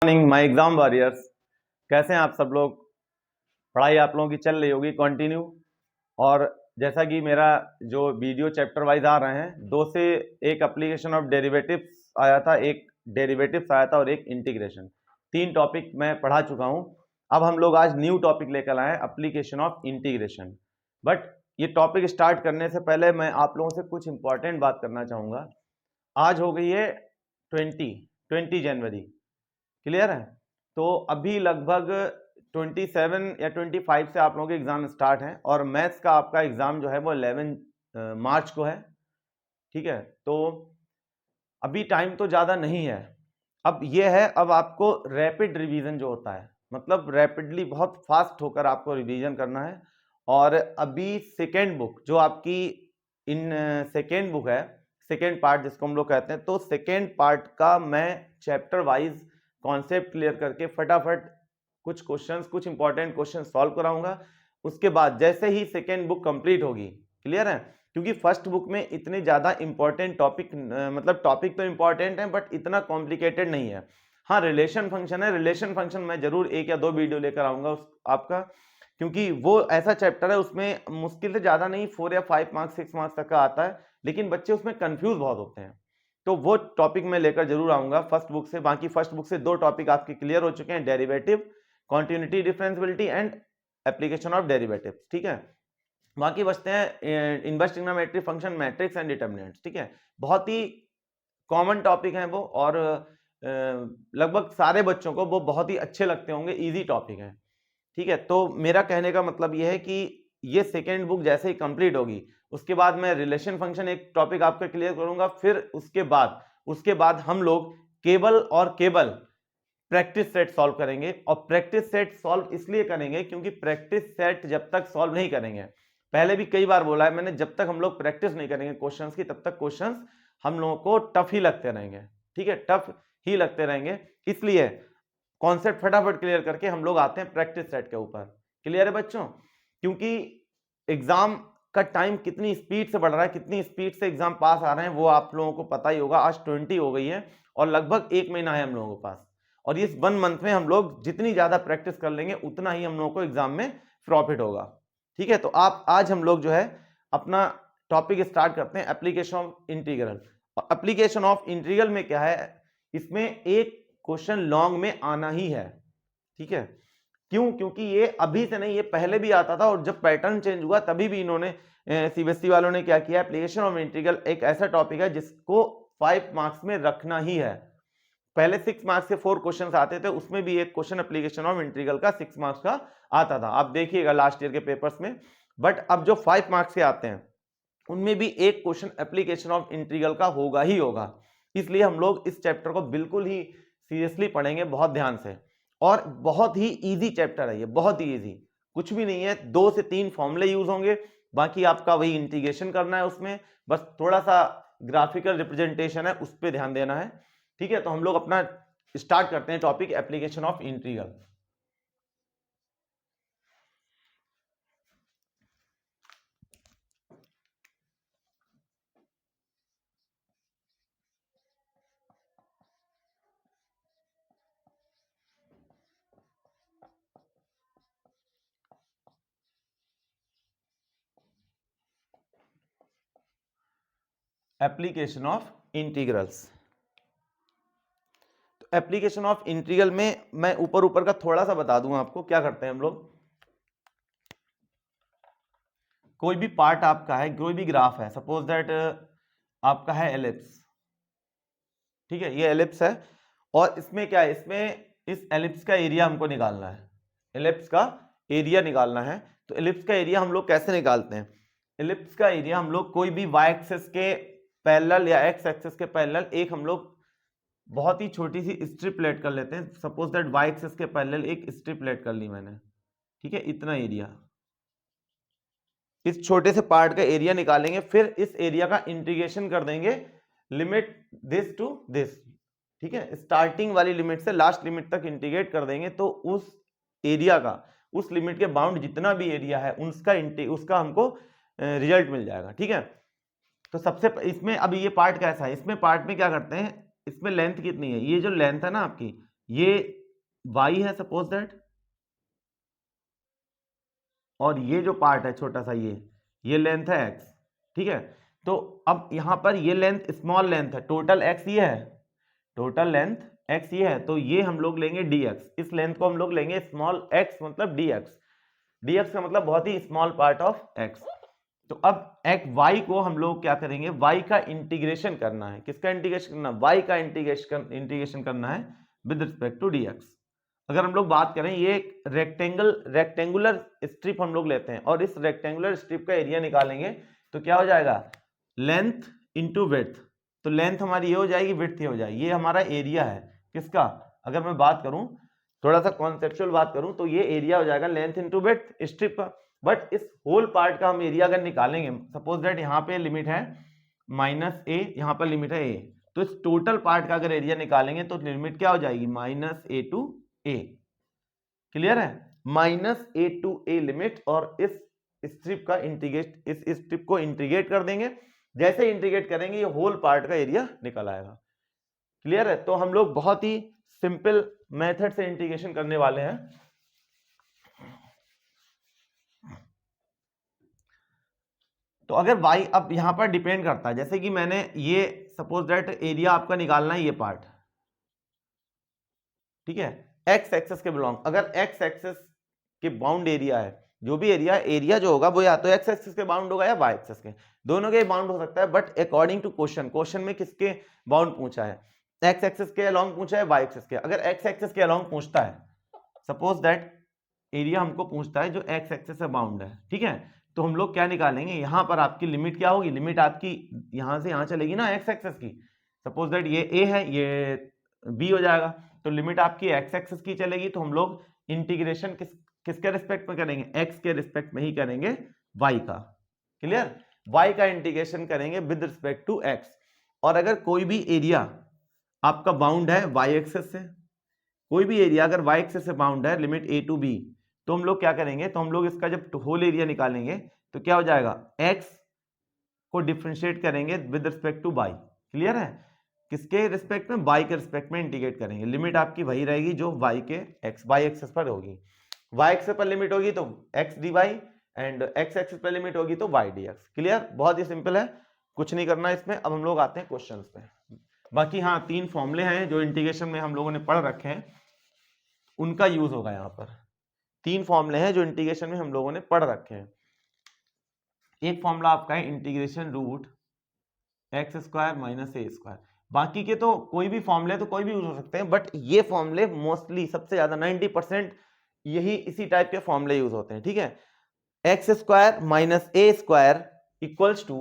Morning my exam warriors. कैसे हैं आप सब लोग? पढ़ाई आप लोगों की चल रही होगी कंटिन्यू। और जैसा कि मेरा जो वीडियो चैप्टर वाइज आ रहे हैं, दो से एक एप्लीकेशन ऑफ डेरिवेटिव्स आया था, एक डेरिवेटिव्स आया था और एक इंटीग्रेशन। तीन टॉपिक मैं पढ़ा चुका हूं। अब हम लोग आज न्यू टॉपिक लेकर आए, एप्लीकेशन ऑफ इंटीग्रेशन। बट ये टॉपिक स्टार्ट करने से पहले मैं आप लोगों से कुछ इंपॉर्टेंट बात करना चाहूँगा। आज हो गई है 20 जनवरी, क्लियर है? तो अभी लगभग 27 या 25 से आप लोगों के एग्जाम स्टार्ट हैं और मैथ्स का आपका एग्जाम जो है वो 11 मार्च को है। ठीक है, तो अभी टाइम तो ज़्यादा नहीं है। अब ये है, अब आपको रैपिड रिवीजन जो होता है, मतलब रैपिडली बहुत फास्ट होकर आपको रिवीजन करना है। और अभी सेकेंड बुक जो आपकी इन सेकेंड बुक है, सेकेंड पार्ट जिसको हम लोग कहते हैं, तो सेकेंड पार्ट का मैं चैप्टर वाइज कॉन्सेप्ट क्लियर करके फटाफट कुछ क्वेश्चंस, कुछ इंपॉर्टेंट क्वेश्चन सॉल्व कराऊंगा। उसके बाद जैसे ही सेकेंड बुक कंप्लीट होगी, क्लियर है, क्योंकि फर्स्ट बुक में इतने ज़्यादा इंपॉर्टेंट टॉपिक, मतलब टॉपिक तो इंपॉर्टेंट है बट इतना कॉम्प्लिकेटेड नहीं है। हाँ, रिलेशन फंक्शन है, रिलेशन फंक्शन मैं जरूर एक या दो वीडियो लेकर आऊँगा आपका, क्योंकि वो ऐसा चैप्टर है उसमें मुश्किल से ज़्यादा नहीं, 4 या 5 मार्क्स 6 मार्क्स तक का आता है, लेकिन बच्चे उसमें कन्फ्यूज बहुत होते हैं। तो वो टॉपिक मैं लेकर जरूर आऊँगा फर्स्ट बुक से। बाकी फर्स्ट बुक से दो टॉपिक आपके क्लियर हो चुके हैं, derivative, continuity differentiability and application of derivative. ठीक है, बाकी बचते हैं inverse trigonometry function, matrix and determinants. ठीक है, बहुत ही कॉमन टॉपिक है वो, और लगभग सारे बच्चों को वो बहुत ही अच्छे लगते होंगे, इजी टॉपिक है। ठीक है, तो मेरा कहने का मतलब ये है कि ये सेकेंड बुक जैसे ही कंप्लीट होगी उसके बाद मैं रिलेशन फंक्शन एक टॉपिक आपका क्लियर करूंगा। फिर उसके बाद हम लोग केवल और केवल प्रैक्टिस सेट सॉल्व करेंगे। और प्रैक्टिस सेट सॉल्व इसलिए करेंगे क्योंकि प्रैक्टिस सेट जब तक सॉल्व नहीं करेंगे, पहले भी कई बार बोला है मैंने, जब तक हम लोग प्रैक्टिस नहीं करेंगे क्वेश्चंस की, तब तक क्वेश्चंस हम लोगों को टफ ही लगते रहेंगे। ठीक है, टफ ही लगते रहेंगे। इसलिए कॉन्सेप्ट फटाफट क्लियर करके हम लोग आते हैं प्रैक्टिस सेट के ऊपर। क्लियर है बच्चों? क्योंकि एग्जाम का टाइम कितनी स्पीड से बढ़ रहा है, कितनी स्पीड से एग्जाम पास आ रहे हैं, वो आप लोगों को पता ही होगा। आज 20 हो गई है और लगभग एक महीना है हम लोगों के पास, और इस 1 मंथ में हम लोग जितनी ज्यादा प्रैक्टिस कर लेंगे उतना ही हम लोगों को एग्जाम में प्रॉफिट होगा। ठीक है, तो आप आज हम लोग जो है अपना टॉपिक स्टार्ट करते हैं, application of integral. Application of integral में क्या है, इसमें एक क्वेश्चन लॉन्ग में आना ही है। ठीक है, क्यों? क्योंकि ये अभी से नहीं, ये पहले भी आता था, और जब पैटर्न चेंज हुआ तभी भी इन्होंने सीबीएसई वालों ने क्या किया, एप्लीकेशन ऑफ इंटीग्रल एक ऐसा टॉपिक है जिसको 5 मार्क्स में रखना ही है। पहले 6 मार्क्स के 4 क्वेश्चन आते थे, उसमें भी एक क्वेश्चन एप्लीकेशन ऑफ इंटीग्रल का 6 मार्क्स का आता था, आप देखिएगा लास्ट ईयर के पेपर्स में। बट अब जो 5 मार्क्स के आते हैं उनमें भी एक क्वेश्चन एप्लीकेशन ऑफ इंटीग्रल का होगा ही होगा। इसलिए हम लोग इस चैप्टर को बिल्कुल ही सीरियसली पढ़ेंगे, बहुत ध्यान से। और बहुत ही इजी चैप्टर है ये, बहुत ही इजी, कुछ भी नहीं है। 2 से 3 फॉर्मूले यूज होंगे, बाकी आपका वही इंटीग्रेशन करना है, उसमें बस थोड़ा सा ग्राफिकल रिप्रेजेंटेशन है, उस पर ध्यान देना है। ठीक है, तो हम लोग अपना स्टार्ट करते हैं topic application of integral. Application of integrals. तो एप्लीकेशन ऑफ इंटीग्रल में मैं ऊपर ऊपर का थोड़ा सा बता दूं आपको। क्या करते हैं हम लोग, कोई भी पार्ट आपका है, कोई भी ग्राफ है, सपोज दैट आपका है एलिप्स। ठीक है, ये एलिप्स है, और इसमें क्या है, इसमें इस एलिप्स का एरिया हमको निकालना है, एलिप्स का एरिया निकालना है। तो एलिप्स का एरिया हम लोग कैसे निकालते हैं, एलिप्स का एरिया हम लोग कोई भी वाई एक्सिस के पैरेलल या एक्स एक्सिस के पैरेलल एक हम लोग बहुत ही छोटी सी स्ट्रिप प्लेट कर लेते हैं। सपोज दैट वाई एक्सिस के पैरेलल एक स्ट्रिप प्लेट कर ली मैंने। ठीक है, इतना एरिया, इस छोटे से पार्ट का एरिया निकालेंगे, फिर इस एरिया का इंटीग्रेशन कर देंगे, लिमिट दिस टू दिस। ठीक है, स्टार्टिंग वाली लिमिट से लास्ट लिमिट तक इंटीग्रेट कर देंगे, तो उस एरिया का, उस लिमिट के बाउंड जितना भी एरिया है उसका हमको रिजल्ट मिल जाएगा। ठीक है, तो सबसे इसमें अब ये पार्ट कैसा है, इसमें पार्ट में क्या करते हैं, इसमें लेंथ कितनी है, ये जो लेंथ है ना आपकी, ये y है सपोज दैट, और ये जो पार्ट है छोटा सा ये लेंथ है x, ठीक है। तो अब यहां पर ये लेंथ स्मॉल लेंथ है, टोटल x ये है, टोटल लेंथ x ये है, तो ये हम लोग लेंगे dx, इस लेंथ को हम लोग लेंगे स्मॉल x मतलब dx, dx का मतलब बहुत ही स्मॉल पार्ट ऑफ x। तो अब एक y को हम लोग क्या करेंगे, y का इंटीग्रेशन करना है, किसका इंटीग्रेशन करना, y का इंटीग्रेशन करना है विद रिस्पेक्ट टू dx। अगर हम लोग बात करें, ये एक रेक्टेंगुलर स्ट्रिप हम लोग लेते हैं और इस रेक्टेंगुलर स्ट्रिप का एरिया निकालेंगे तो क्या हो जाएगा, लेंथ इंटू विड्थ। तो लेंथ हमारी ये हो जाएगी, विड्थ ये हो जाएगी, ये हमारा एरिया है किसका। अगर मैं बात करूं, थोड़ा सा कॉन्सेप्चुअल बात करूं, तो ये एरिया हो जाएगा लेंथ इंटू विड्थ स्ट्रिप का। बट इस होल पार्ट का हम एरिया अगर निकालेंगे, सपोज दैट यहाँ पे लिमिट है माइनस ए, यहाँ पर लिमिट है ए, तो इस टोटल पार्ट का अगर एरिया निकालेंगे तो लिमिट क्या हो जाएगी, minus a to a. Clear है, minus a to a limit, और इस स्ट्रिप का इंटीग्रेट, इस स्ट्रिप को इंटीग्रेट कर देंगे, जैसे इंटीग्रेट करेंगे ये होल पार्ट का एरिया निकल आएगा। क्लियर है, तो हम लोग बहुत ही सिंपल मेथड से इंटीग्रेशन करने वाले हैं। तो अगर y अब यहां पर डिपेंड करता है, जैसे कि मैंने ये सपोज दैट एरिया आपका निकालना है ये पार्ट, ठीक है, x एक्सेस के बिलोंग, अगर x एक्सेस के बाउंड एरिया है, जो भी एरिया जो होगा वो या तो x एक्सेस के बाउंड होगा या y एक्सेस के, दोनों के बाउंड हो सकता है। बट अकॉर्डिंग टू क्वेश्चन में किसके बाउंड पूछा है, x एक्सेस के अलोंग पूछा है, y एक्सेस के। अगर x एक्सेस के अलोंग पूछता है, सपोज दैट एरिया हमको पूछता है जो x एक्सेस से बाउंड है, ठीक है, तो हम लोग क्या निकालेंगे, यहां पर आपकी लिमिट क्या होगी, लिमिट आपकी यहां से यहां चलेगी ना x एक्सेस की, सपोज दैट ये a है ये b हो जाएगा, तो लिमिट आपकी x एक्सेस की चलेगी, तो हम लोग इंटीग्रेशन किसके रिस्पेक्ट में करेंगे, x के रिस्पेक्ट में ही करेंगे y का। क्लियर, y का इंटीग्रेशन करेंगे विद रिस्पेक्ट टू x। और अगर कोई भी एरिया आपका बाउंड है y एक्सेस से, कोई भी एरिया अगर y एक्सेस से बाउंड है लिमिट a टू b, तो हम लोग क्या करेंगे, तो हम लोग इसका जब होल एरिया निकालेंगे तो क्या हो जाएगा, x को डिफरेंशिएट करेंगे with respect to y। Clear है, किसके रिस्पेक्ट में, y के रिस्पेक्ट में इंटीग्रेट करेंगे, लिमिट आपकी वही रहेगी जो y के y एक्सेस पर होगी, y एक्सेस पर लिमिट होगी तो x dy and x axis पर लिमिट होगी तो y dx। क्लियर, बहुत ही सिंपल है, कुछ नहीं करना इसमें। अब हम लोग आते हैं क्वेश्चंस पे। बाकी हाँ, 3 फॉर्मूले हैं जो इंटीग्रेशन में हम लोगों ने पढ़ रखे हैं, उनका यूज होगा यहाँ पर। 3 फॉर्मूले हैं जो इंटीग्रेशन में हम लोगों ने पढ़ रखे हैं। एक फॉर्मूला आपका है integration root x square minus a square, बाकी के तो कोई भी फॉर्मूले तो कोई भी यूज हो सकते हैं, बट ये फॉर्मूले मोस्टली सबसे ज्यादा 90% यही इसी टाइप के फॉर्मूले यूज होते हैं, ठीक है। X square minus a square equals to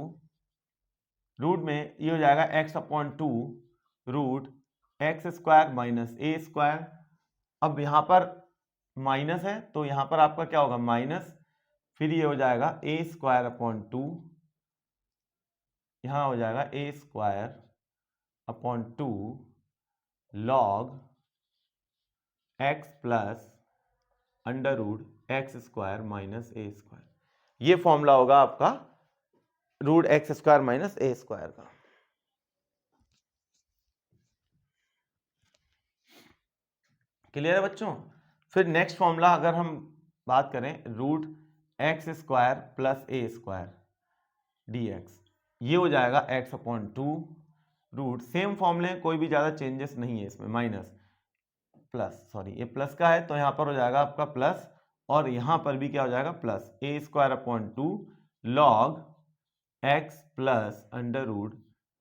root में ये हो जाएगा x upon two root x square minus a square. अब यहां पर माइनस है तो यहां पर आपका क्या होगा, माइनस, फिर ये हो जाएगा ए स्क्वायर अपॉन टू, यहां हो जाएगा a square upon two log x plus under root x square minus a square. ये फॉर्मूला होगा आपका root x square minus a square का। क्लियर है बच्चों। फिर नेक्स्ट फॉर्मूला अगर हम बात करें, root x square plus a square d x, ये हो जाएगा x upon two root, same फॉर्मूले, कोई भी ज़्यादा चेंजेस नहीं है इसमें, माइनस प्लस, सॉरी ये प्लस का है तो यहाँ पर हो जाएगा आपका प्लस, और यहाँ पर भी क्या हो जाएगा plus, a square upon two log x plus under root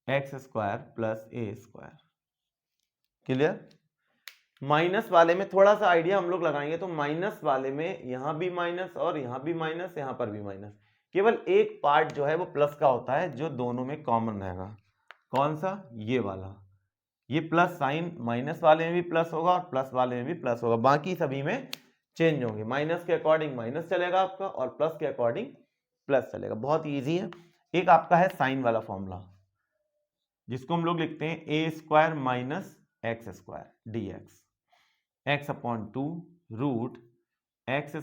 x square plus a square. Clear. Minus वाले में थोड़ा सा आइडिया हम लोग लगाएंगे, तो माइनस वाले में यहां भी माइनस और यहां भी माइनस, यहां पर भी माइनस, केवल एक पार्ट जो है वो प्लस का होता है जो दोनों में कॉमन रहेगा। कौन सा, ये वाला, ये प्लस साइन माइनस वाले में भी प्लस होगा और प्लस वाले में भी प्लस होगा, बाकी सभी में चेंज होंगे, माइनस के अकॉर्डिंग माइनस चलेगा आपका और प्लस के अकॉर्डिंग प्लस चलेगा। बहुत ईजी है। एक आपका है साइन वाला फॉर्मूला, जिसको हम लोग लिखते हैं a square minus x square d x, x upon two root x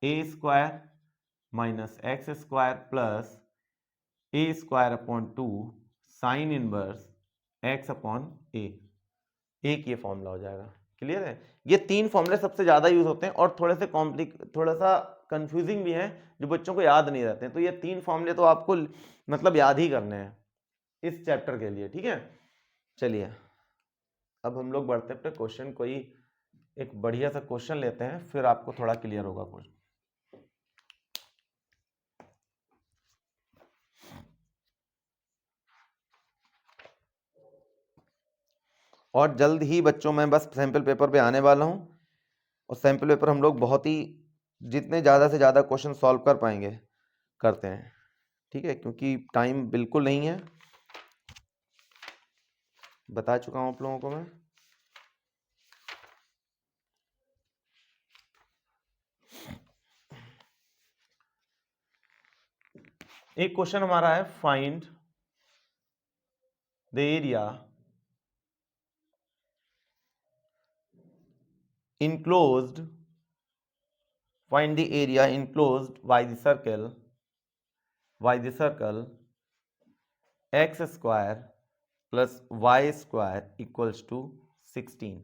a square minus x square plus a square upon two sine inverse x upon a, एक ये फॉर्मूला हो जाएगा। क्लियर है? ये 3 फॉर्मूले सबसे ज्यादा यूज होते हैं और थोड़ा सा कंफ्यूजिंग भी है, जो बच्चों को याद नहीं रहते हैं। तो ये 3 फॉर्मूले तो आपको मतलब याद ही करने हैं इस चैप्टर के लिए, ठीक है? चलिए अब हम लोग बढ़ते अपने क्वेश्चन, कोई एक बढ़िया सा क्वेश्चन लेते हैं, फिर आपको थोड़ा क्लियर होगा क्वेश्चन। और जल्द ही बच्चों मैं बस सैंपल पेपर पे आने वाला हूं, और सैंपल पेपर हम लोग बहुत ही जितने ज़्यादा से ज़्यादा क्वेश्चन सॉल्व कर पाएंगे करते हैं, ठीक है? क्योंकि टाइम बिल्कुल नहीं है, बता चुका हूं आप लोगों को मैं। एक क्वेश्चन हमारा है, find the area enclosed, find the area enclosed by the circle x square plus y square equals to 16।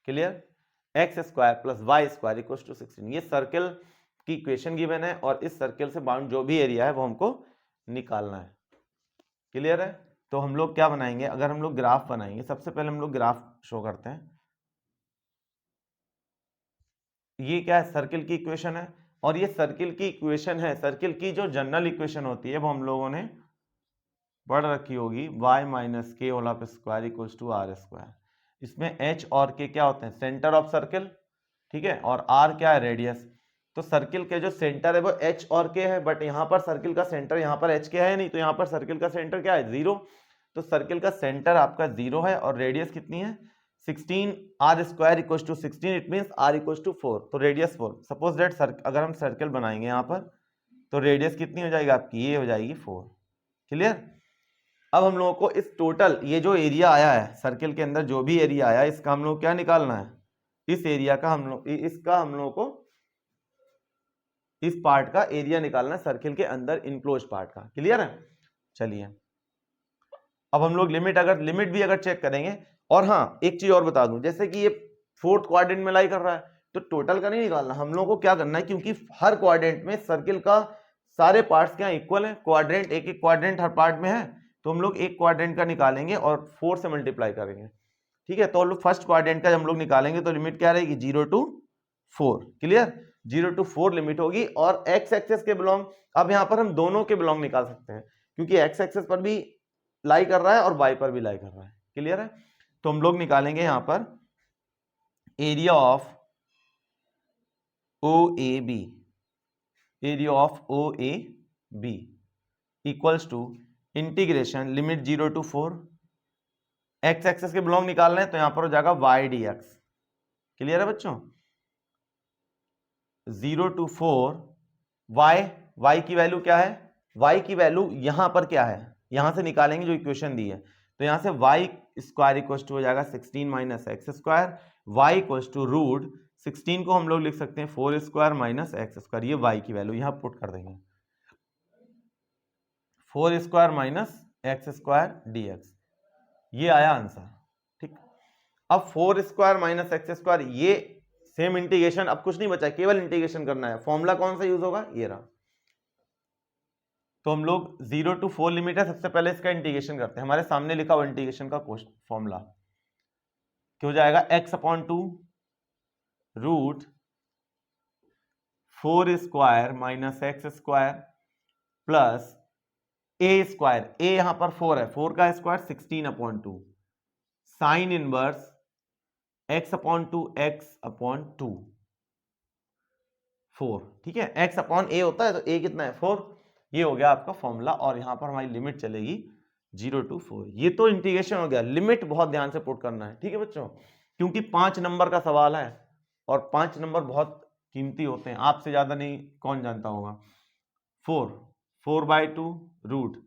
Clear? x square plus y square equals to 16, ये सर्कल की इक्वेशन गिवन है और इस सर्कल से bound जो भी area है वो हमको निकालना है। क्लियर है? तो हम लोग क्या बनाएंगे, अगर हम लोग ग्राफ बनाएंगे, सबसे पहले हम लोग ग्राफ शो करते हैं। ये क्या है, सर्किल की इक्वेशन है, और ये सर्किल की इक्वेशन है, सर्किल की जो जनरल इक्वेशन होती है वो हम लोगों ने पढ़ रखी होगी, y minus k whole of square equals to r square. इसमें h और k क्या होते हैं, सेंटर ऑफ सर्किल, ठीक है, और r क्या है, रेडियस। तो सर्किल के जो सेंटर है वो h और k है, बट यहाँ पर सर्किल का सेंटर यहाँ पर h k है नहीं, तो यहाँ पर सर्किल का सेंटर क्या है, 0। तो सर्किल का सेंटर आपका 0 है और रेडियस कितनी है, 16, r square equals to 16, it means r equals to 4, तो रेडियस 4। सपोज दैट अगर हम सर्किल बनाएंगे यहाँ पर, तो रेडियस कितनी हो जाएगी आपकी, ये हो जाएगी 4। क्लियर? अब हम लोगों को इस टोटल ये जो एरिया आया है सर्किल के अंदर, जो भी एरिया आया है, इसका हम लोग क्या निकालना है, इस एरिया का हम लोग को इस पार्ट का एरिया निकालना है, सर्किल के अंदर इनक्लोज पार्ट का। क्लियर है? चलिए अब हम लोग लिमिट भी अगर चेक करेंगे, और हाँ एक चीज और बता दूं, जैसे कि ये 4th क्वाड्रेंट में लाई कर रहा है, तो टोटल का नहीं निकालना, हम लोगों को क्या करना है, क्योंकि हर क्वाड्रेंट में सर्किल का सारे पार्ट्स क्या इक्वल है, क्वाड्रेंट एक क्वाड्रेंट हर पार्ट में है, तो हम लोग एक क्वाड्रेंट का निकालेंगे और 4 से मल्टीप्लाई करेंगे। ठीक है? तो हम लोग फर्स्ट क्वाड्रेंट का हम लोग निकालेंगे, तो लिमिट क्या रहेगी, 0 to 4। क्लियर? 0 to 4 लिमिट होगी, और एक्स एक्सेस के बिलोंग, अब यहां पर हम दोनों के बिलोंग निकाल सकते हैं, क्योंकि एक्स एक्सेस पर भी लाई कर रहा है और वाई पर भी लाई कर रहा है। क्लियर है? तो हम लोग निकालेंगे यहां पर area of OAB, area of OAB equals to integration limit 0 to 4, x axis के बिलोंग निकालना है, तो यहां पर हो जाएगा y dx। क्लियर है बच्चों? 0 to 4 y की वैल्यू क्या है, y की वैल्यू यहां पर क्या है, यहां से निकालेंगे जो इक्वेशन दी है, तो यहां से y स्क्वायर इक्वल टू हो जाएगा 16 minus x square, y equal to root 16 को हम लोग लिख सकते हैं 4 स्क्वायर माइनस एक्स स्क्वायर, ये y की वैल्यू यहां पुट कर देंगे, 4 square minus x square dx, ये आया आंसर। ठीक, अब 4 स्क्वायर माइनस एक्स स्क्वायर, ये सेम इंटीग्रेशन, अब कुछ नहीं बचा, केवल इंटीग्रेशन करना है। फॉर्मूला कौन सा यूज होगा, ये रहा। तो हम लोग 0 to 4 लिमिट है, सबसे पहले इसका इंटीग्रेशन करते हैं, हमारे सामने लिखा हुआ इंटीग्रेशन का फॉर्मूला क्या हो जाएगा, x/2 root 4 square minus x square plus a square, a यहां पर 4 है, 4 का square 16/2 sine inverse x/2 x/2 4। ठीक है, x/a होता है, तो a कितना है, 4। ये हो गया आपका फॉर्मूला, और यहां पर हमारी लिमिट चलेगी 0 to 4। ये तो इंटीग्रेशन हो गया, लिमिट बहुत ध्यान से पुट करना है। ठीक है बच्चों, क्योंकि 5 नंबर का सवाल है और 5 नंबर बहुत कीमती होते हैं, आपसे ज्यादा नहीं कौन जानता होगा। 4/2 रूट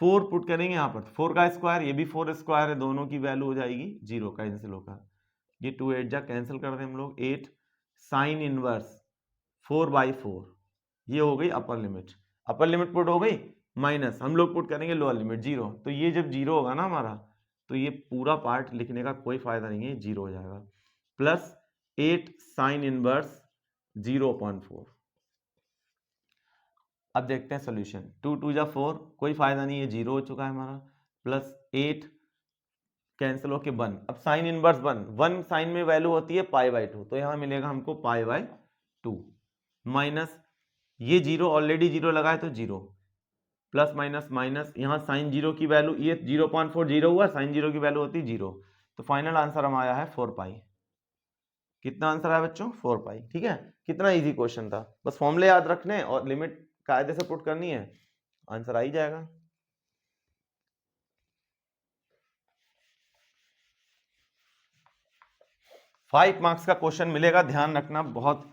4 पुट करेंगे यहाँ पर, 4 का स्क्वायर, ये भी 4 स्क्वायर है, दोनों की वैल्यू हो जाएगी 0, कैंसिल होकर, ये 2 8 जा कैंसिल कर दें हम लोग, 8 साइन इनवर्स 4/4, ये हो गई upper limit. Upper limit put हो गई, माइनस हम लोग पुट करेंगे लोअर लिमिट 0। तो ये जब 0 होगा ना हमारा, तो ये पूरा पार्ट लिखने का कोई फायदा नहीं है, 0 हो जाएगा। Plus 8 sine inverse 0.4। अब देखते हैं सोल्यूशन। 2 2 जा 4, कोई फायदा नहीं है, 0 हो चुका है हमारा, प्लस 8 कैंसिल होके 1। अब साइन इनवर्स 1 साइन में वैल्यू होती है π/2, तो यहां मिलेगा हमको π/2 माइनस ये 0 ऑलरेडी 0 लगा है तो 0, प्लस माइनस माइनस, यहाँ साइन 0 की वैल्यू, ये 0.4 0 हुआ, साइन 0 की वैल्यू होती है 0, तो फाइनल आंसर हमारा आया है 4 पाई। कितना आंसर आया बच्चों? 4 पाई। ठीक है, कितना इजी क्वेश्चन था, बस फॉर्मूले याद रखने और लिमिट कायदे से पुट करनी है, आंसर आ ही जाएगा। फाइव मार्क्स का क्वेश्चन मिलेगा, ध्यान रखना, बहुत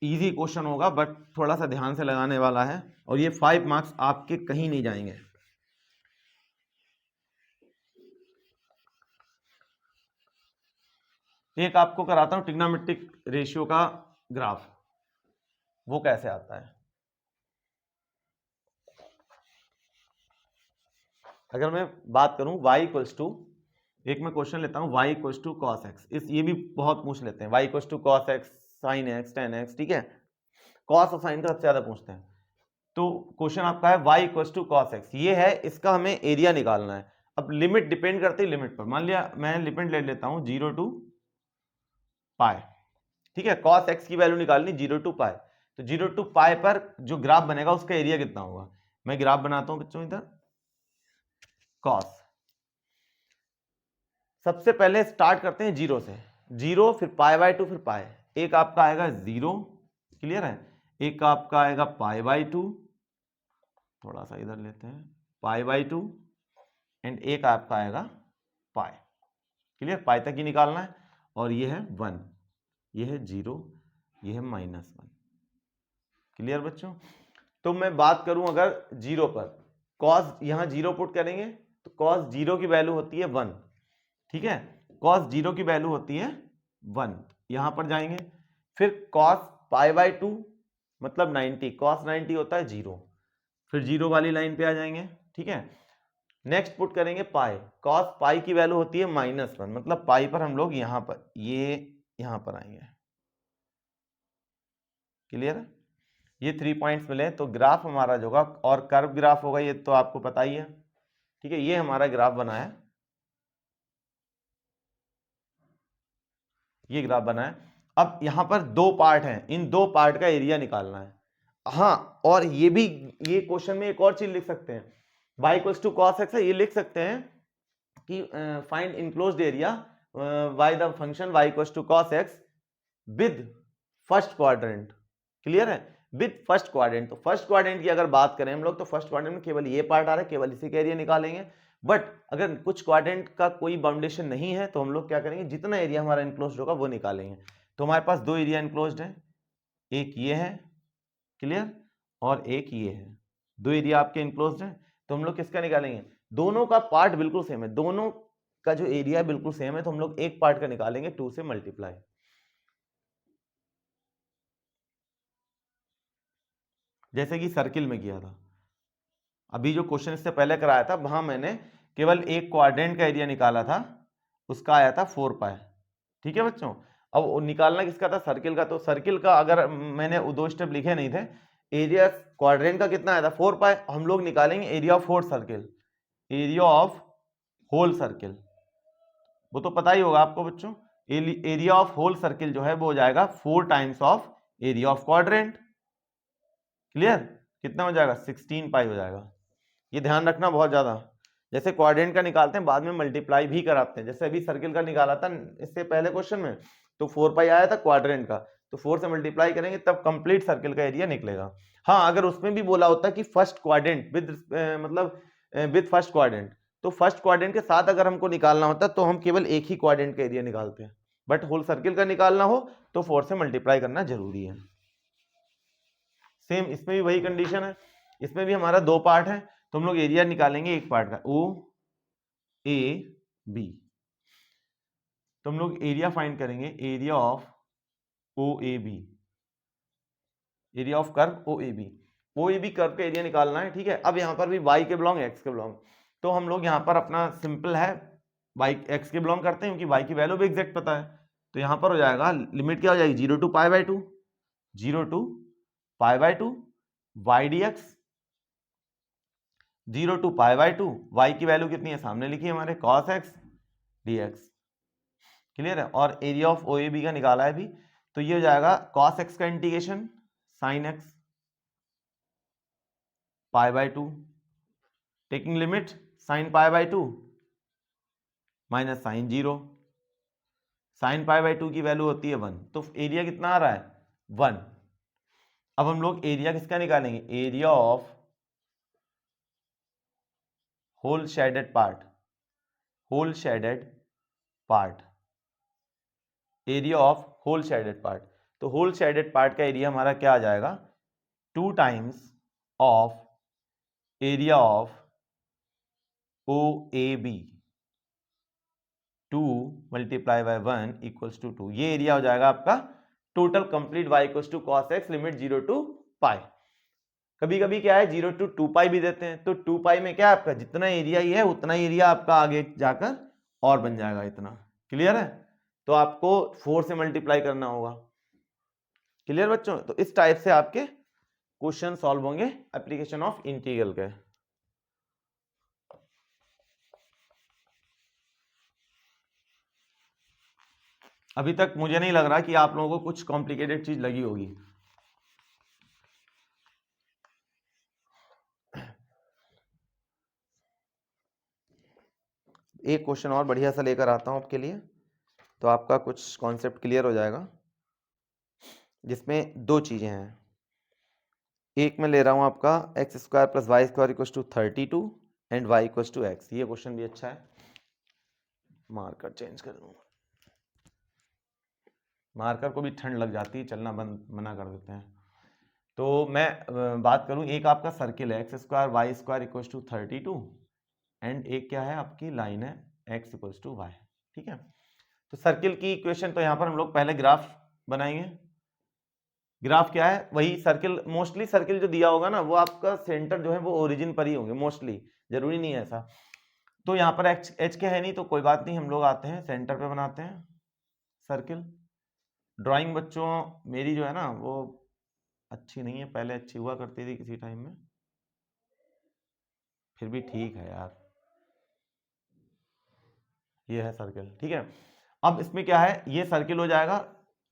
इजी क्वेश्चन होगा बट थोड़ा सा ध्यान से लगाने वाला है, और ये 5 मार्क्स आपके कहीं नहीं जाएंगे। एक आपको कराता हूं ट्रिग्नोमेट्रिक रेशियो का ग्राफ, वो कैसे आता है। अगर मैं बात करूं y इक्वल्स टू, एक मैं क्वेश्चन लेता हूं y equals to cos x, इस ये भी बहुत पूछ लेते हैं, y equals to cos x sine x tan x, ठीक है, कॉस और साइन का सबसे ज्यादा पूछते हैं। तो क्वेश्चन आपका है y equals to cos x, ये है, इसका हमें एरिया निकालना है। अब लिमिट डिपेंड करती है लिमिट पर, मान लिया मैं लिमिट ले लेता हूं 0 टू पाई, ठीक है, कॉस एक्स की वैल्यू निकालनी 0 टू पाई, तो 0 टू पाई पर जो ग्राफ बनेगा उसका एरिया कितना होगा। मैं ग्राफ बनाता हूं बच्चों इधर, कॉस, सबसे पहले स्टार्ट करते हैं 0 से, 0 फिर π/2 फिर पाई, एक आपका आएगा 0, क्लियर है, एक आपका आएगा π/2, थोड़ा सा इधर लेते हैं π/2, एंड एक आपका आएगा पाई, क्लियर, पाई तक ही निकालना है, और ये है 1, ये है 0, ये है -1, क्लियर बच्चों। तो मैं बात करूं अगर 0 पर, कॉस यहां 0 पुट करेंगे तो कॉस 0 की वैल्यू होती है 1, ठीक है, कॉस 0 की वैल्यू होती है 1, यहां पर जाएंगे, फिर कॉस π/2 मतलब 90, कॉस 90 होता है 0, फिर 0 वाली लाइन पे आ जाएंगे, ठीक है, नेक्स्ट पुट करेंगे पाई, कॉस पाई की वैल्यू होती है -1, मतलब पाई पर हम लोग यहां पर, ये यहां पर आएंगे, क्लियर है, ये 3 पॉइंट्स मिले, तो ग्राफ हमारा जो होगा, और कर्व ग्राफ होगा, ये तो आपको पता ही है, ठीक है, ये हमारा ग्राफ बना है, ये ग्राफ बना है। अब यहां पर 2 पार्ट हैं, इन 2 पार्ट का एरिया निकालना है। हाँ, और ये भी, ये क्वेश्चन में एक और चीज लिख सकते हैं, y equals to cos x है, ये लिख सकते हैं कि find enclosed area by the function y equals to cos x with first quadrant, clear है, विद फर्स्ट क्वाड्रेंट। तो फर्स्ट क्वाड्रेंट की अगर बात करें हम लोग, तो फर्स्ट क्वाड्रेंट में केवल ये पार्ट आ रहा है, केवल इसी का एरिया निकालेंगे, बट अगर कुछ क्वाड्रेंट का कोई बाउंडेशन नहीं है तो हम लोग क्या करेंगे, जितना एरिया हमारा इनक्लोज्ड होगा वो निकालेंगे। तो हमारे पास 2 एरिया इनक्लोज्ड है, एक ये है, क्लियर, और एक ये है, 2 एरिया आपके इनक्लोज्ड है, तो हम लोग किसका निकालेंगे, दोनों का पार्ट बिल्कुल सेम है, दोनों का जो एरिया बिल्कुल सेम है, तो हम लोग एक पार्ट का निकालेंगे 2 से मल्टीप्लाई। जैसे कि सर्किल में किया था, अभी जो क्वेश्चन इससे पहले कराया था, वहां मैंने केवल एक क्वाड्रेंट का एरिया निकाला था, उसका आया था 4 पाई, ठीक है बच्चों। अब निकालना किसका था, सर्किल का, तो सर्किल का अगर मैंने 2 स्टेप लिखे नहीं थे, एरिया क्वाड्रेंट का कितना आया था 4 पाई, हम लोग निकालेंगे area of whole circle, area of whole circle, वो तो पता ही होगा आपको बच्चों, एरिया ऑफ होल सर्किल जो है वो हो जाएगा 4 times of area of quadrant, clear, कितना हो जाएगा 16 पाई हो जाएगा। ये ध्यान रखना बहुत ज्यादा, जैसे क्वाड्रेंट का निकालते हैं बाद में मल्टीप्लाई भी कराते हैं, जैसे अभी सर्किल का निकाला था इससे पहले क्वेश्चन में, तो 4 पाई आया था क्वाड्रेंट का, तो 4 से मल्टीप्लाई करेंगे तब कंप्लीट सर्किल का एरिया निकलेगा। हाँ, अगर उसमें भी बोला होता कि फर्स्ट क्वाड्रेंट विद मतलब विद फर्स्ट क्वाड्रेंट, तो फर्स्ट क्वाड्रेंट के साथ अगर हमको निकालना होता तो हम केवल एक ही क्वाड्रेंट का एरिया निकालते हैं, बट होल सर्किल का निकालना हो तो 4 से मल्टीप्लाई करना जरूरी है। सेम इसमें भी वही कंडीशन है, इसमें भी हमारा 2 पार्ट है, तो हम लोग एरिया निकालेंगे एक पार्ट का, ओ ए बी, तो हम लोग एरिया फाइंड करेंगे, area of O A B, area of curve O A B, O A B curve का एरिया निकालना है, ठीक है। अब यहाँ पर भी y के बिलोंग x के बिलोंग, तो हम लोग यहाँ पर अपना सिंपल है वाई एक्स के बिलोंग करते हैं, क्योंकि वाई की वैल्यू भी एग्जैक्ट पता है। तो यहां पर हो जाएगा लिमिट क्या हो जाएगी, 0 to π/2, 0 to π/2 y d x, 0 to π/2 y की वैल्यू कितनी है सामने लिखी है हमारे, cos x dx। क्लियर है। और area of O A B का निकाला है भी, तो ये हो जाएगा cos x का integration sin x π/2 taking limit sin π/2 minus sine 0, sin π/2 की वैल्यू होती है 1, तो एरिया कितना आ रहा है 1। अब हम लोग एरिया किसका निकालेंगे, area of whole shaded part, whole shaded part, area of whole shaded part. तो होल शेडेड पार्ट का एरिया हमारा क्या आ जाएगा, 2 times of area of O A B, 2 multiply by 1 equals to 2। ये एरिया हो जाएगा आपका total complete y equals to cos x limit 0 to π। कभी कभी क्या है 0 to 2π भी देते हैं, तो 2π में क्या है आपका जितना एरिया ही है उतना एरिया आपका आगे जाकर और बन जाएगा इतना। क्लियर है। तो आपको 4 से मल्टीप्लाई करना होगा। क्लियर बच्चों। तो इस टाइप से आपके क्वेश्चन सॉल्व होंगे एप्लीकेशन ऑफ इंटीग्रल के। अभी तक मुझे नहीं लग रहा कि आप लोगों को कुछ कॉम्प्लिकेटेड चीज लगी होगी। एक क्वेश्चन और बढ़िया सा लेकर आता हूं आपके लिए, तो आपका कुछ कॉन्सेप्ट क्लियर हो जाएगा, जिसमें दो चीजें हैं। एक मैं ले रहा हूं आपका x square plus y square equal to 32 and y equal to x. ये क्वेश्चन भी अच्छा है। मार्कर चेंज कर दूंगा, मार्कर को भी ठंड लग जाती है, चलना बंद मना कर देते हैं। तो मैं बात करूं, एक आपका सर्किल है x square y square equal to 32 and एक क्या है आपकी लाइन है एक्स इक्वल टू वाई। ठीक है। तो सर्किल की इक्वेशन, तो यहां पर हम लोग पहले ग्राफ बनाएंगे। ग्राफ क्या है, वही सर्किल, मोस्टली सर्किल जो दिया होगा ना वो आपका सेंटर जो है वो ओरिजिन पर ही होंगे मोस्टली, जरूरी नहीं है ऐसा। तो यहाँ पर एच के है नहीं, तो कोई बात नहीं, हम लोग आते हैं सेंटर पे बनाते हैं सर्किल। ड्राइंग बच्चों मेरी जो है ना वो अच्छी नहीं है, पहले अच्छी हुआ करती थी किसी टाइम में, फिर भी ठीक है यार। ये है सर्किल। ठीक है। अब इसमें क्या है, ये सर्किल हो जाएगा,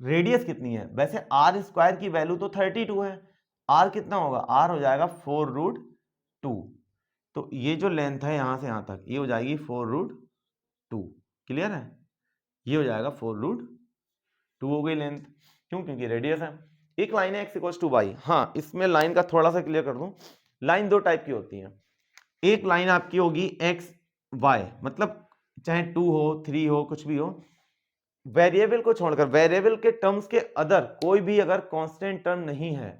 रेडियस कितनी है, वैसे आर स्क्वायर की वैल्यू तो 32 है, आर कितना होगा, आर हो जाएगा 4√2। तो ये जो लेंथ है यहां से यहां तक ये हो जाएगी 4√2। क्लियर है। ये हो जाएगा 4√2 हो गई लेंथ। क्यों, क्योंकि रेडियस है। एक लाइन है एक्स इक्वल टू वाई। हाँ, इसमें लाइन का थोड़ा सा क्लियर कर दूं, लाइन दो टाइप की होती है। एक लाइन आपकी होगी एक्स वाई, मतलब चाहे 2 हो 3 हो कुछ भी हो, वेरिएबल को छोड़कर, वेरिएबल के टर्म्स के अदर कोई भी अगर कांस्टेंट टर्म नहीं है,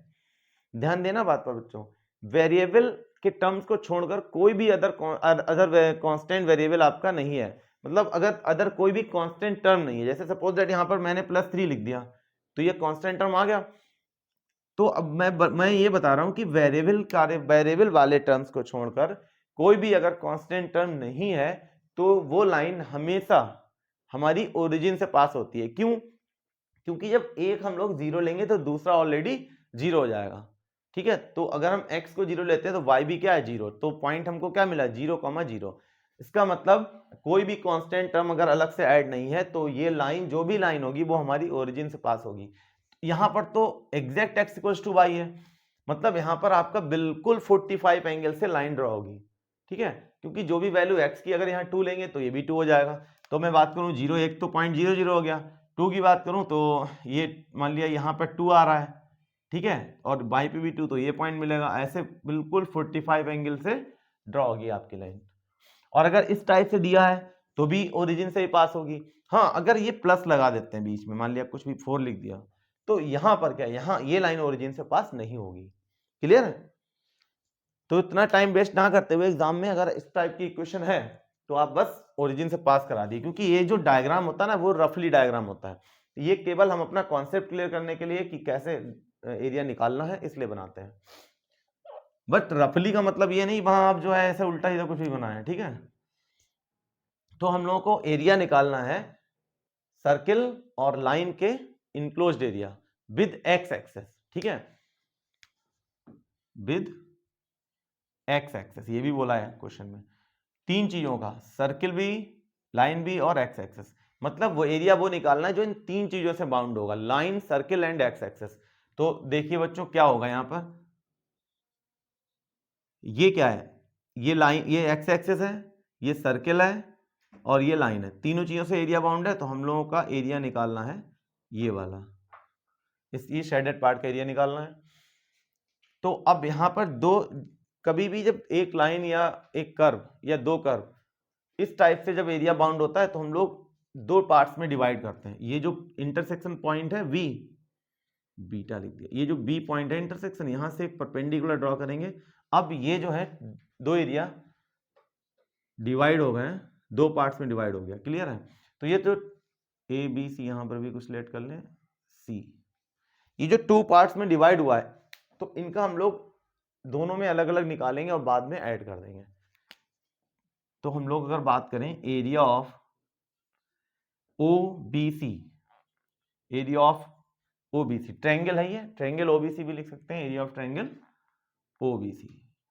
ध्यान देना बात पर बच्चों, वेरिएबल के टर्म्स को छोड़कर कोई भी अदर कांस्टेंट वेरिएबल आपका नहीं है, मतलब अगर अदर कोई भी कांस्टेंट टर्म नहीं है, जैसे सपोज दैट यहां पर मैंने +3 लिख दिया तो ये कांस्टेंट टर्म आ गया। तो अब मैं ये बता रहा हूं कि वेरिएबल वाले टर्म्स को छोड़कर कोई भी अगर कांस्टेंट टर्म नहीं है तो वो लाइन हमेशा हमारी ओरिजिन से पास होती है। क्यों, क्योंकि जब एक हम लोग 0 लेंगे तो दूसरा ऑलरेडी 0 हो जाएगा। ठीक है। तो अगर हम x को 0 लेते हैं तो y भी क्या है 0, तो पॉइंट हमको क्या मिला 0,0। इसका मतलब कोई भी कांस्टेंट टर्म अगर अलग से ऐड नहीं है तो ये लाइन, जो भी लाइन होगी वो हमारी ओरिजिन से पास होगी। यहां पर तो exact x equal to y है, मतलब यहां पर आपका बिल्कुल 45 एंगल से लाइन ड्रॉ होगी। ठीक है। क्योंकि जो भी वैल्यू x की अगर यहाँ 2 लेंगे तो ये भी 2 हो जाएगा। तो मैं बात करूं 0 1 तो 0.00 हो गया, 2 की बात करूं तो ये मान लिया यहाँ पर 2 आ रहा है। ठीक है। और बाई पे भी 2 तो ये पॉइंट मिलेगा। ऐसे बिल्कुल 45 एंगल से ड्रॉ होगी आपकी लाइन। और अगर इस टाइप से दिया है तो भी ओरिजिन से ही पास होगी। हाँ, अगर ये प्लस लगा देते हैं बीच में, मान लिया कुछ भी 4 लिख दिया, तो यहां पर क्या, यहां ये लाइन ओरिजिन से पास नहीं होगी। क्लियर है। तो इतना टाइम वेस्ट ना करते हुए एग्जाम में अगर इस टाइप की इक्वेशन है तो आप बस ओरिजिन से पास करा दिए, क्योंकि ये जो डायग्राम होता है ना वो रफली डायग्राम होता है। ये केवल हम अपना कॉन्सेप्ट क्लियर करने के लिए कि कैसे एरिया निकालना है इसलिए बनाते हैं। बट रफली का मतलब ये नहीं वहां आप जो है ऐसे उल्टा सीधा कुछ भी बनाए। ठीक है। तो हम लोगों को एरिया निकालना है सर्किल और लाइन के enclosed area with x axis, ठीक है, विद एक्स एक्सेस, ये भी बोला है क्वेश्चन में, तीन चीजों का, सर्किल भी, लाइन भी और एक्स एक्सेस। मतलब वो एरिया वो निकालना है जो इन तीन चीजों से बाउंड होगा, line, circle and x axis. तो देखिए बच्चों क्या होगा यहां पर, ये क्या है, ये लाइन, ये एक्स एक्सेस है, ये सर्किल है और ये लाइन है, तीनों चीजों से एरिया बाउंड है। तो हम लोगों का एरिया निकालना है ये वाला, ये शेडेड पार्ट का एरिया निकालना है। तो अब यहां पर दो, कभी भी जब एक लाइन या एक कर्व या दो कर्व इस टाइप से जब एरिया बाउंड होता है तो हम लोग दो पार्ट्स में डिवाइड करते हैं। ये जो इंटरसेक्शन पॉइंट है वी, बीटा लिख दिया, ये जो बी पॉइंट है इंटरसेक्शन, यहां से एक परपेंडिकुलर ड्रॉ करेंगे। अब ये जो है दो एरिया डिवाइड हो गए, दो पार्ट्स में डिवाइड हो गया, क्लियर है। तो ये तो ए बी सी, यहां पर भी कुछ लेट कर लें, सी, ये जो टू पार्ट्स में डिवाइड हुआ है तो इनका हम लोग दोनों में अलग अलग निकालेंगे और बाद में ऐड कर देंगे। तो हम लोग अगर बात करें area of O B C, area of OBC, triangle है ये, ट्रायंगल ओबीसी भी लिख सकते हैं, area of triangle OBC,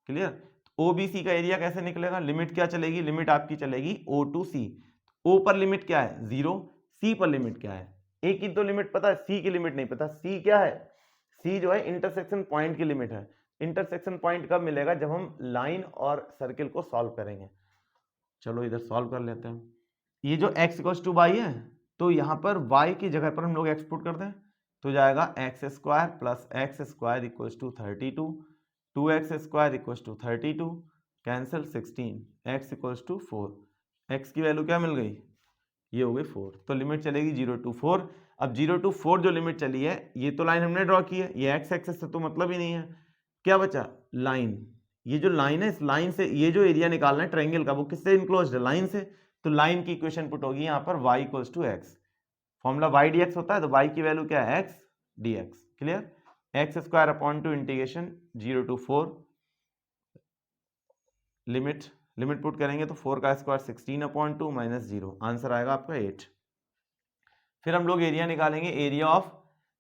clear. OBC का एरिया कैसे निकलेगा, लिमिट क्या चलेगी, लिमिट आपकी चलेगी ओ टू सी। ओ पर लिमिट क्या है 0, सी पर लिमिट क्या है, ए की तो लिमिट पता है, सी की लिमिट नहीं पता। सी क्या है, सी जो है इंटरसेक्शन पॉइंट की लिमिट है। इंटरसेक्शन पॉइंट कब मिलेगा, जब हम लाइन और सर्किल को सॉल्व करेंगे। चलो इधर सॉल्व कर लेते हैं। ये जो x इक्वल्स टू वाई है, तो यहाँ पर y की जगह पर हम लोग x पुट कर दें तो जाएगा x square plus x square equals to 32, 2x square equals to 32, cancel 16, x equals to 4, x की वैल्यू क्या मिल गई, ये हो गई 4। तो लिमिट चलेगी 0 to 4। अब 0 to 4 जो लिमिट चली है, ये तो लाइन हमने ड्रॉ की है, ये x एक्सेस से तो मतलब ही नहीं है, क्या बचा लाइन। ये जो लाइन है, इस लाइन से ये जो एरिया निकालना है ट्रायंगल का, वो किससे इनक्लोज्ड है, लाइन से। तो लाइन की इक्वेशन पुट होगी यहाँ पर y equals to x, formula y dx होता है, तो y की वैल्यू क्या है x dx, clear. X square upon to integration 0 to 4, limit put करेंगे तो 4 का square 16 upon two minus 0, answer आएगा आपका 8। फिर हम लोग एरिया निकालेंगे, एरिया ऑफ,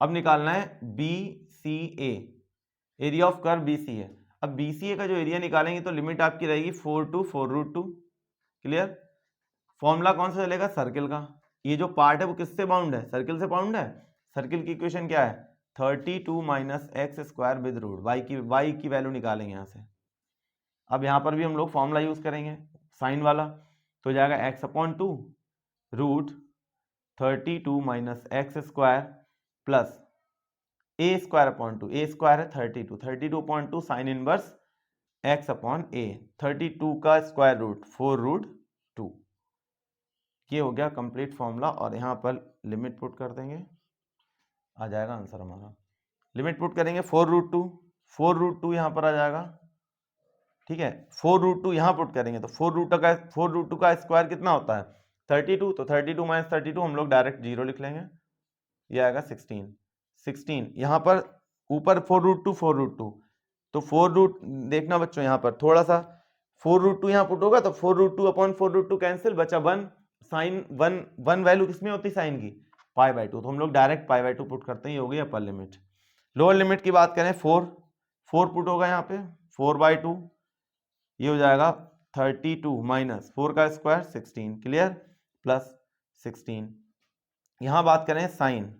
अब निकालना है B C A, area of curve B C A. अब बी सी ए का जो एरिया निकालेंगे तो लिमिट आपकी रहेगी 4 to 4√2, क्लियर। फॉर्मूला कौन सा चलेगा, सर्किल का। ये जो पार्ट है वो किससे बाउंड है, सर्किल से बाउंड है। सर्किल की इक्वेशन क्या है, 32 minus x square with root, y की वैल्यू निकालेंगे यहाँ से। अब यहाँ पर भी हम लोग फॉर्मूला यूज करेंगे साइन वाला, तो जाएगा x upon two root 32 minus x square plus a square upon two, a square है 32, 32 upon two sine inverse x upon a, 32 का स्क्वायर रूट 4√2। ये हो गया कंप्लीट फॉर्मूला, और यहाँ पर लिमिट पुट कर देंगे, आ जाएगा आंसर हमारा। लिमिट पुट करेंगे 4√2, 4√2 यहाँ पर आ जाएगा, ठीक है। 4√2 यहाँ पुट करेंगे तो 4√2 का स्क्वायर कितना होता है 32, तो 32 माइनस 32 हम लोग डायरेक्ट 0 लिख लेंगे, ये आएगा 16। यहाँ पर ऊपर 4√2 तो 4 देखना बच्चों, यहाँ पर थोड़ा सा 4√2 यहाँ पुट होगा तो 4√2 अपॉन 4√2 कैंसिल, बचा 1, साइन 1 वैल्यू किसमें होती है साइन की, π/2, तो हम लोग डायरेक्ट π/2 पुट करते हैं, ये हो गई अपर लिमिट। लोअर लिमिट की बात करें 4 पुट होगा यहाँ पे 4/2, ये हो जाएगा 32 माइनस 4 का स्क्वायर 16, क्लियर, प्लस 16। यहाँ बात करें साइन,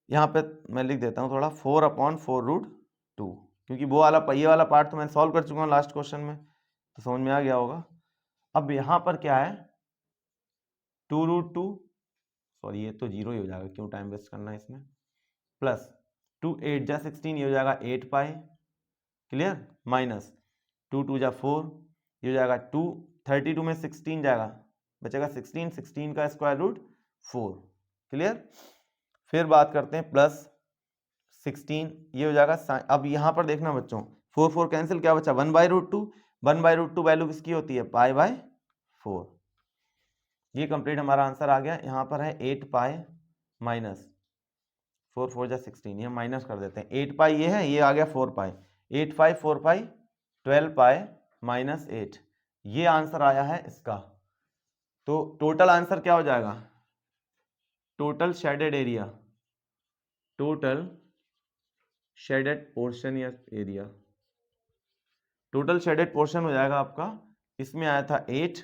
यहाँ पे मैं लिख देता हूँ थोड़ा 4 अपॉन 4√2, क्योंकि वो वाला ये वाला पार्ट तो मैं सॉल्व कर चुका हूँ लास्ट क्वेश्चन में, तो समझ में आ गया होगा। अब यहाँ पर क्या है 2√2, सॉरी ये तो 0 ही हो जाएगा, क्यों टाइम वेस्ट करना है इसमें, प्लस 2 8 जा 16, ये हो जाएगा 8π, क्लियर, माइनस 2 2 जा 4, ये हो जाएगा 2, 32 में 16 जाएगा, बचेगा 16 का स्क्वायर रूट 4, क्लियर। फिर बात करते हैं प्लस 16, ये हो जाएगा, अब यहाँ पर देखना बच्चों 4 कैंसिल, क्या बचा 1/√2, 1/√2 वैल्यू किसकी होती है π/4। ये कंप्लीट हमारा आंसर आ गया। यहाँ पर है 8π माइनस 4 4 जा 16, ये माइनस कर देते हैं, 8π ये है, ये आ गया 4π, 8π 4π 12π माइनस 8, ये आंसर आया है इसका। तो टोटल आंसर क्या हो जाएगा, total shaded area, total shaded portion या एरिया, टोटल शेडेड पोर्शन हो जाएगा आपका, इसमें आया था 8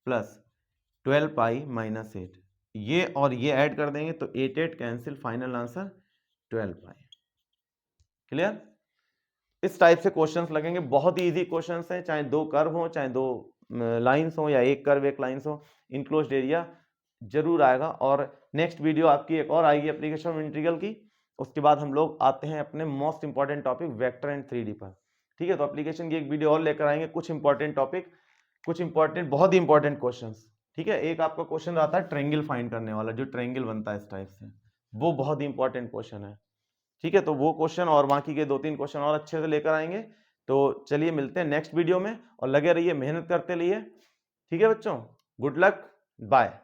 प्लस 12 पाई माइनस 8, ये और ये ऐड कर देंगे तो 8 कैंसिल, फाइनल आंसर 12 पाई। क्लियर? इस टाइप से क्वेश्चंस लगेंगे, बहुत ही इजी क्वेश्चंस हैं, चाहे दो कर्व हो, चाहे दो लाइंस हो, या एक कर्व एक लाइंस हो, इनक्लोज्ड एरिया जरूर आएगा। और नेक्स्ट वीडियो आपकी एक और आएगी एप्लीकेशन ऑफ इंटीग्रल की, उसके बाद हम लोग आते हैं अपने most important topic vector and 3D पर। ठीक है, तो एप्लीकेशन की एक वीडियो और लेकर आएंगे, कुछ इंपॉर्टेंट टॉपिक, कुछ इंपॉर्टेंट, बहुत ही इंपॉर्टेंट क्वेश्चंस। ठीक है, एक आपका क्वेश्चन आता है ट्रायंगल फाइंड करने वाला, जो ट्रायंगल बनता है इस टाइप से, वो बहुत ही इंपॉर्टेंट क्वेश्चन है। ठीक है, तो वो क्वेश्चन और बाकी के 2-3 क्वेश्चन और अच्छे से लेकर आएंगे। तो चलिए मिलते हैं नेक्स्ट वीडियो में, और लगे रहिए, मेहनत करते रहिए। ठीक है बच्चों, गुड लक, बाय।